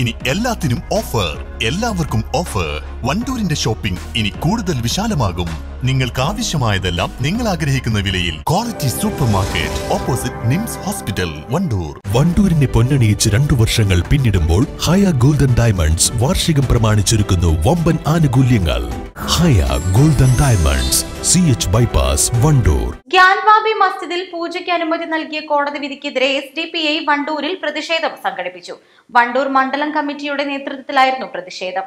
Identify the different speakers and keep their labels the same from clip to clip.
Speaker 1: ഇനി എല്ലാത്തിനും ഓഫർ. എല്ലാവർക്കും ഓഫർ. വണ്ടൂരിന്റെ ഷോപ്പിംഗ് ഇനി കൂടുതൽ വിശാലമാകും. നിങ്ങൾക്ക് ആവശ്യമായതെല്ലാം നിങ്ങൾ ആഗ്രഹിക്കുന്ന വിലയിൽ. Quality supermarket, opposite NIMS hospital, Wandoor.
Speaker 2: വണ്ടൂരിനെ പൊന്നണിയിച്ച് 2 വർഷങ്ങൾ പിന്നിടുമ്പോൾ ഹയ ഗോൾഡൻ ഡയമണ്ട്സ് വാർഷികം പ്രമാണിച്ചൊരുക്കുന്നു വമ്പൻ ആനുകൂല്യങ്ങൾ. Haya golden diamonds, CH bypass, Wandoor.
Speaker 3: Gyanvapi മസ്ജിദിൽ പൂജയ്ക്ക് അനുമതി നൽകിയ കോടതി വിധിക്കെതിരെ SDPI വണ്ടൂരിൽ പ്രതിഷേധം സംഘടിപ്പിച്ചു. വണ്ടൂർ മണ്ഡലം കമ്മിറ്റിയുടെ നേതൃത്വത്തിലായിരുന്നു പ്രതിഷേധം.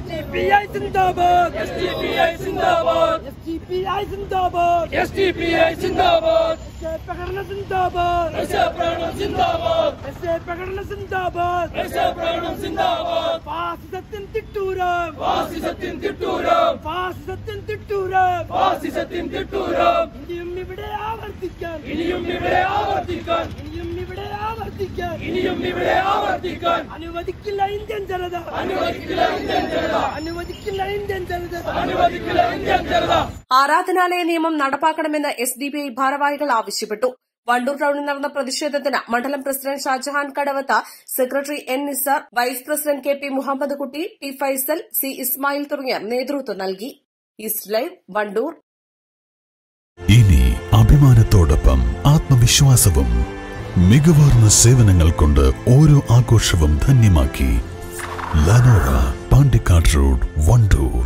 Speaker 4: SDPI Zindabad! SDPI Zindabad! SDPI Zindabad! SDPI Zindabad! Prakarna Zindabad! Prakarna Zindabad! Prakarna Zindabad! Prakarna Zindabad! Fasisattin Titturam! Fasisattin Titturam! Fasisattin Titturam! Fasisattin Titturam! ഇനിയും ഇവിടെ ആവർത്തിക്കാൻ അനുവദിക്കില്ല ഇന്ത്യൻ ജനത.
Speaker 5: ആരാധനാലയ നിയമം നടപ്പാക്കണമെന്ന് SDPI ഭാരവാഹികൾ ആവശ്യപ്പെട്ടു. വണ്ടൂർ ടൌണിൽ നടന്ന പ്രതിഷേധത്തിന് മണ്ഡലം president Shajahan Kadavath, secretary N Nisar, vice president KP Muhammad Kutty, T Faisal, C Ismail തുടങ്ങിയവർ നേതൃത്വം നൽകി. East live, Wandoor.
Speaker 2: ഇനി അഭിമാനത്തോടൊപ്പം ആത്മവിശ്വാസവും. മികവാർന്ന സേവനങ്ങൾ കൊണ്ട് ഓരോ ആഘോഷവും ധന്യമാക്കി. Lanora, Pandikkad road, Wandoor.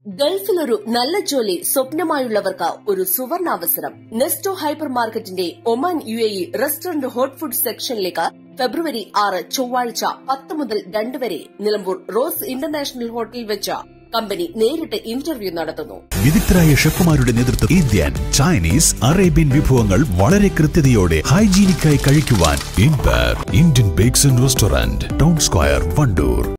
Speaker 5: ഗൾഫിലൊരു നല്ല ജോലി സ്വപ്നമായുള്ളവർക്ക് ഒരു സുവർണാവസരം. നെസ്റ്റോ ഹൈപ്പർ മാർക്കറ്റിന്റെ Oman UAE restaurant hot food സെക്ഷനിലേക്ക് ഫെബ്രുവരി 6 ചൊവ്വാഴ്ച 10 മുതൽ 2 വരെ നിലമ്പൂർ റോസ് ഇന്റർനാഷണൽ ഹോട്ടലിൽ വെച്ച് കമ്പനി നേരിട്ട് ഇന്റർവ്യൂ നടത്തുന്നു.
Speaker 2: വിദഗ്ധരായ ഷെഫുമാരുടെ നേതൃത്വം ഇന്ത്യൻ, ചൈനീസ്, അറേബ്യൻ വിഭവങ്ങൾ വളരെ കൃത്യതയോടെ ഹൈജീനിക്കായി കഴിക്കുവാൻ inspire Indian bakes and restaurant, town square, Wandoor.